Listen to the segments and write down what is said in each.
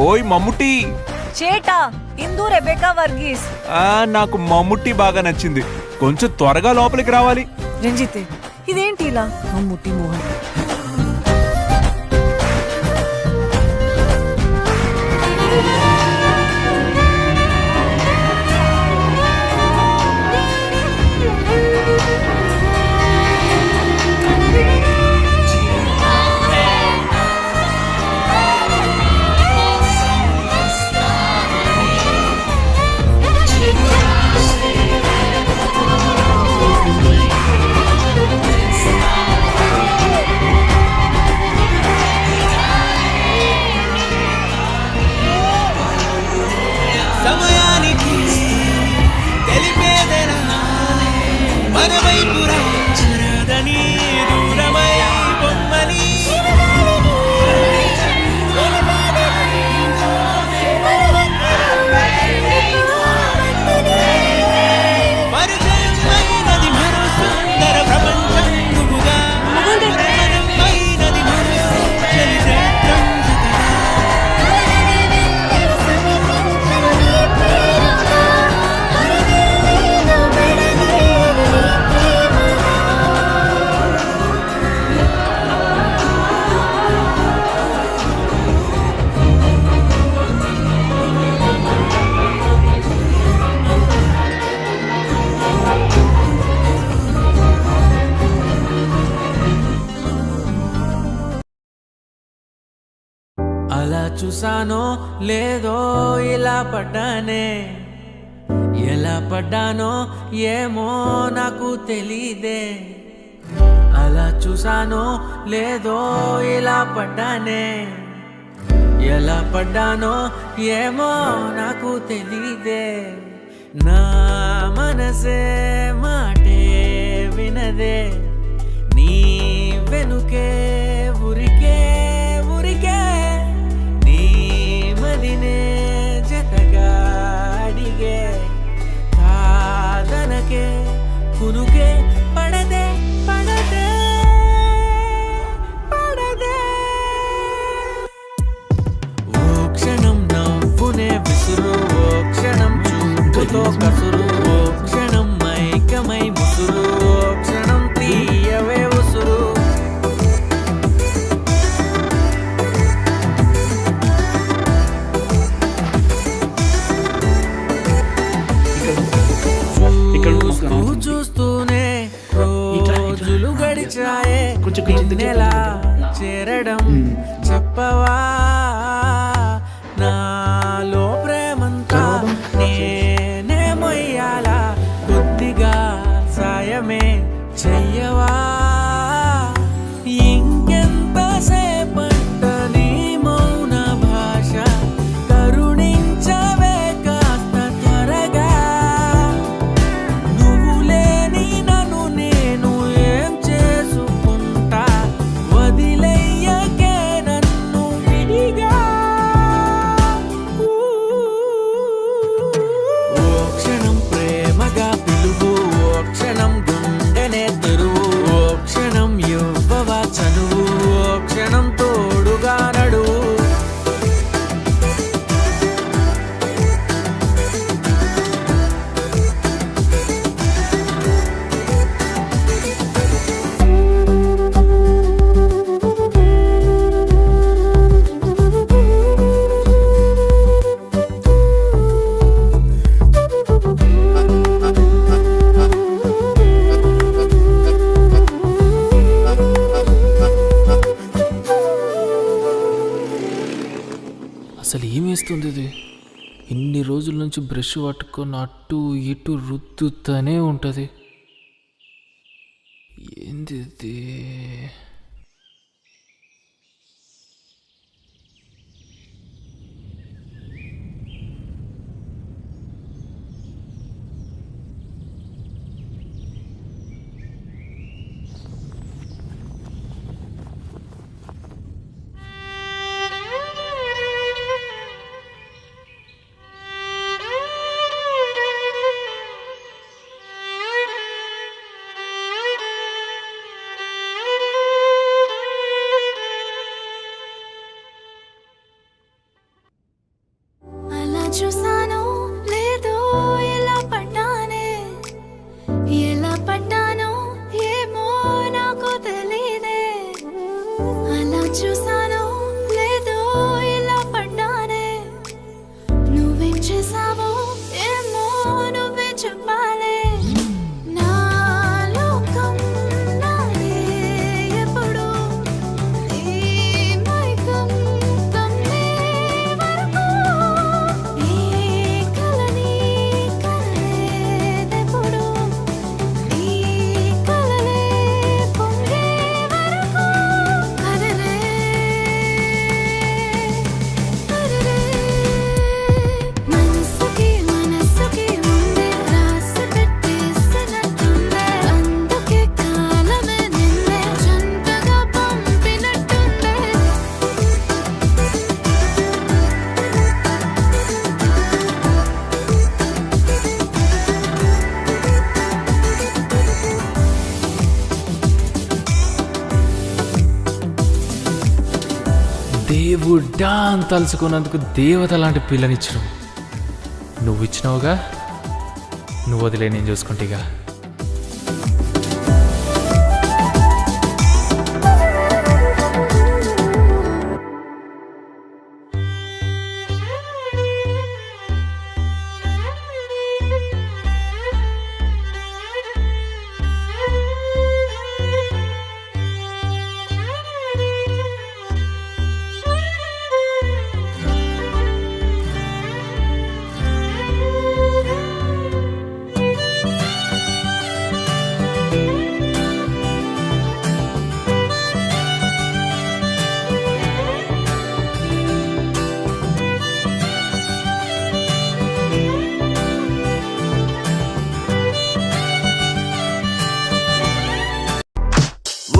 ఓయ్ మమ్ముట్టి. చేటా ఇందు రెబెకా వర్గీస్. నాకు మమ్ముట్టి బాగా నచ్చింది. కొంచెం త్వరగా లోపలికి రావాలి. రంజితే ఇదేంటి ఇలా మమ్ముట్టి మోహన్? అలా చూసానో లేదో ఇలా పడ్డానే, ఎలా పడ్డానో ఏమో నాకు తెలీదే. అలా చూసానో లేదో ఇలా పడ్డానే, ఎలా పడ్డానో ఏమో నాకు తెలీదే. నా మనసే మాటే వినదే, నీ వెనుకే ఉరికే ఉరికే, నీ మదినే జతగా అడిగే. కాదనకే కునుకే పడదే పడదే పడదే. ఓ క్షణం నవ్వునే విసురు, ఓ క్షణం చూపుతో కసురు, ఓ క్షణం మైకమై ముసురు, ఓ క్షణం తీయవే ఉసురు. చూస్తూనే రోజులు గడిచాయే, నిన్నెలా చేరడం చెప్పవా. నాలో ప్రేమంతా నేనే మొయ్యాలా, కొద్దిగా సాయమే చెయ్యవా. ఇంకెంత సేపంట నీ మౌన భాష, కరుణించవే కాస్త త్వరగా. నువ్వు లేని నన్ను నేను ఏం చేసుకుంటా, వదిలేయకే నన్ను విడిగా. ఓ క్షణం ప్రేమగా పిలువు, ఓ క్షణం గుండెనే తెరువు, ఓ క్షణం ఇవ్వవా చనువు, ఓ క్షణం తోడుగా నడువు. అసలు ఏమేస్తుంది ఇది? ఇన్ని రోజుల నుంచి బ్రష్ పట్టుకొని అటు ఇటు రుద్దుతూనే ఉంటుంది. ఏంది ఇది? అలా చూసానో లేదో ఇలా పడ్డానే నువ్వేం చేసావో ఏమో నువ్వే చెప్పాలే నా లోకం నాదే ఎప్పుడు నీ మైకం కమ్మే వరకు ఈ కలని కనలేదెప్పుడు ఈ కలలే పొంగే వరకు కదలే మనసుకి ముందే రాసి పెట్టేసినట్టుందే అందుకే కాలమే నిన్నే జంటగా పంపినట్టుందే దేవుడా అని తలుచుకున్నందుకు దేవత లాంటి పిల్లనిచ్చినావు. నువ్వు ఇచ్చినావుగా, నువ్వు వదిలే నేను చూసుకుంటేగా.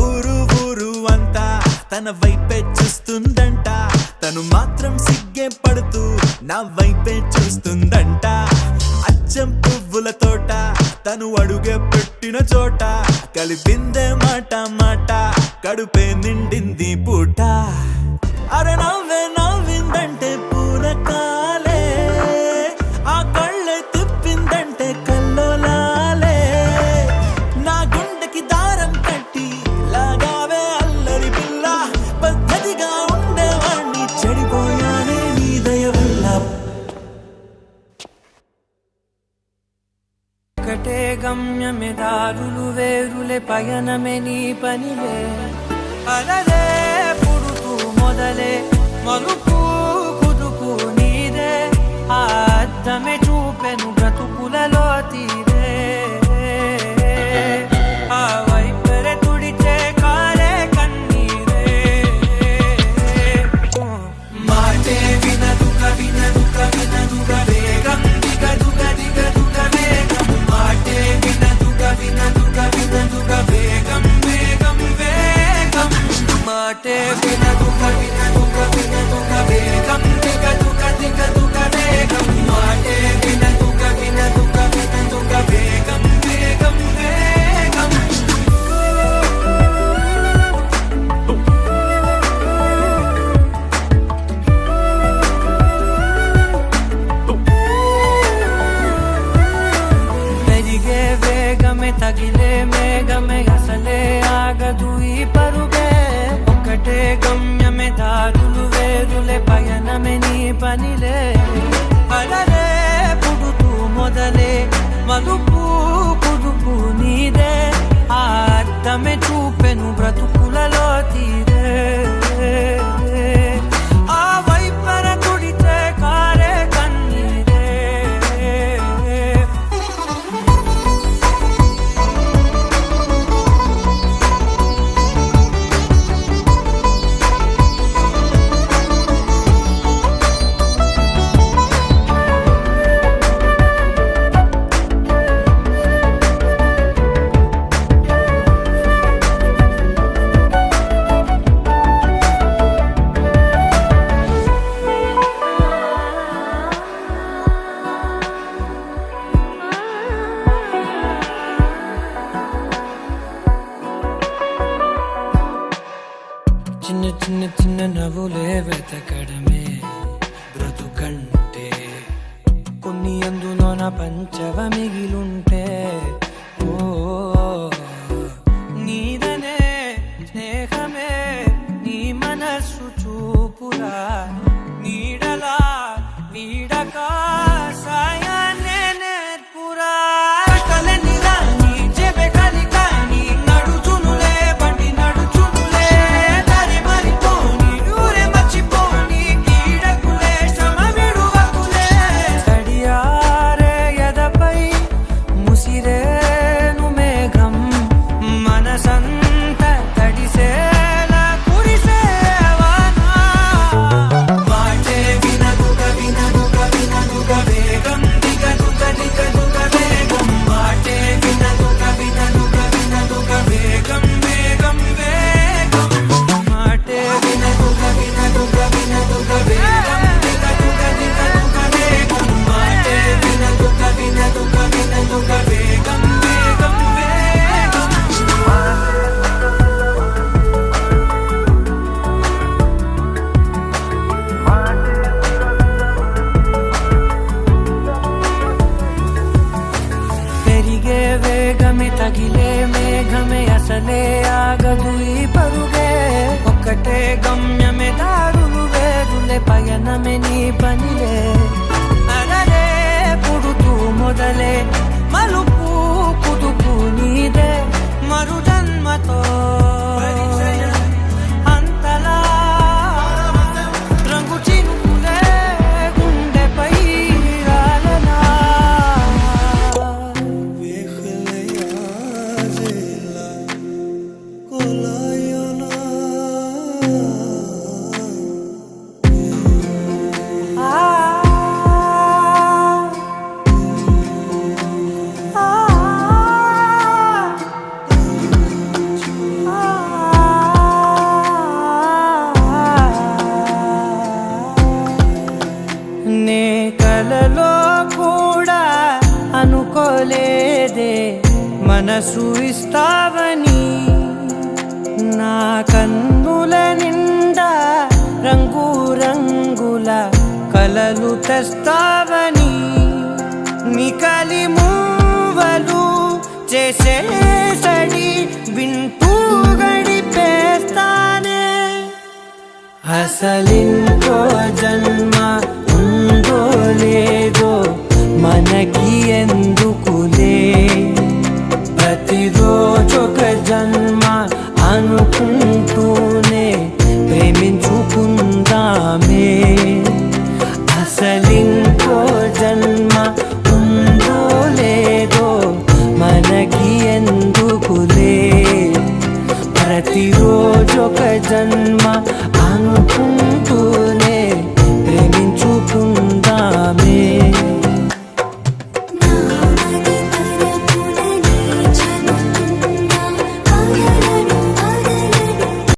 ఊరు ఊరు అంతా తన వైపే చూస్తుందంట, తను మాత్రం సిగ్గే పడుతూ నా వైపే చూస్తుందంట. అచ్చం పువ్వుల తోట తను అడుగే పెట్టిన చోట కలిపిందే మాట మాట కడుపే నిండింది పూట. అరే నవ్వే నవ్విందంటే పూనకాలే, ఆ కళ్ళే తిప్పిందంటే కల్లోలాలే. నా గుండెకి దారం కట్టి లాగావే అల్లరి పిల్ల, పద్ధతిగా ఉండేవాణ్ణి చెడిపోయానే నీ దయ వల్ల. ఒకటే గమ్యమే దారులు వేరులే పయనమే నీ పనిలే అలలే పుడుతూ మొదలే మలుపు కుదుపు నీదే ఆ అద్దమే చూపెను బ్రతుకులలో తీరే ఆ వైపరే తుడిచే కారే కన్నీరే మాటే వినదుక వినదుక వినదుక వేగం దిగదుక దిగదుక వేగం మాటే వినదుక వినదుక వినదుక వేగం వేగం వేగం మాటే వినదుక వినదుక వినదుక వేగం దిగదుక దిగదుక వేగం మాటే వినదుక వినదుక వినదుక వేగం వేగం వేగం మెరిగే వేగమే తగిలే మేఘమే అసలే ఆగదు ఈ పరుగే ఒకటే గమ్యమే దారులు వేరులే పయనమే నీ పనిలే అలలే పుడుతూ మొదలే మలుపు కుదుపు నీదే ఆ అద్దమే చూపెను బ్రతుకులలో తీరే ఆ వైపర తుడితే కారే కన్నీరే చిన్న చిన్న చిన్న నవ్వులే వెతకడమే బ్రతుకంటే కొన్ని అందులోన పంచవ మిగిలుంటే ఓ నీదనే స్నేహమే తోడుగా నీడలా వీడక సాయాన్నే నేర్పురా కలని రాని చెబె కలి కాని నడుచునులే బండి నడుచునులే దారి మరిపోని ఊరే మర్చిపోని కీడకులే శ్రమ విడువకులే తడియారే ఎదపై ముసిరేను మేఘం మనసంత తడిసేలా కురిసేవానా మాటే వినదుగ వినదుగ వినదుగ వేగం దిగదుగ దిగదుగ వేగం మాటే వినదుగ వినదుగ వినదుగ వేగం వేగం వేగం మాటే వినదుగ వినదుగ వినదుగ వేగం దిగదుగ దిగదుగ వేగం మాటే వినదుగ వినదుగ వినదుగ వేగం వేగం వేగం పెరిగే వేగమే తగిలే మేఘమే అసలే ఆగదు ఈ పరుగే ఒక్కటే గమ్యమే దారులు వేరులే పయనమే నీ పనిలే అరరే పుడుతూ మొదలే మలుపు కుదుపు నీదే మరు జన్మతో అంతలా రంగు చినుకులే గుండెపై రాలనా నే కలలో కూడా అనుకోలేదే మనసు ఇస్తావని నా కన్నుల నిండా రంగు రంగుల కలలు తెస్తావని నికలి మూవలు చేసే సడి వింటూ గడిపేస్తానే అసలింకో జన్మ ఉందో లేదో మనకి ఎందుకులే ప్రతిరోజొక జన్మ అనుకుంటూనే ప్రేమించుకుందామే అసలింకో జన్మ ఉందో లేదో మనకి ఎందుకులే ప్రతిరోజొక జన్మ